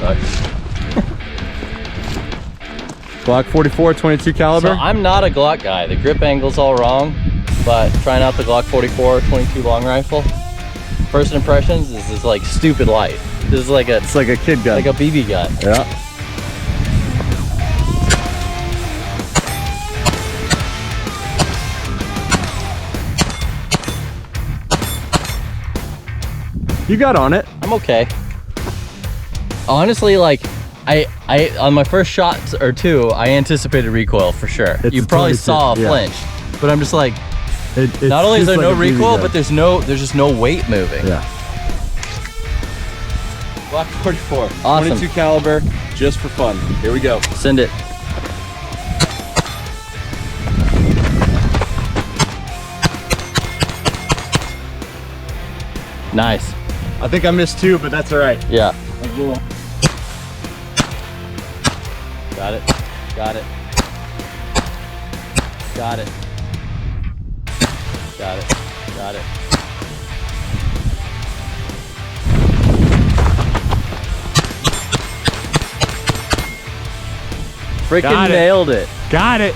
Sorry. Glock 44, 22 caliber. So I'm not a Glock guy. The grip angle's all wrong, but trying out the Glock 44, 22 long rifle. First impressions, this is like stupid light. This is like It's like a kid gun. like a BB gun. Yeah. You got on it. I'm okay. Honestly, like, I on my first shot or two, I anticipated recoil for sure. It's You a probably 22, saw a yeah. flinch, but I'm just like, It's not only is just there like no a BB recoil, gun. but there's just no weight moving. Yeah. Glock 44, Awesome. 22 caliber, just for fun. Here we go. Send it. Nice. I think I missed two, but that's all right. Yeah. Got it. Got it. Got it. Got it. Got it. Freaking Got it. nailed it. Got it.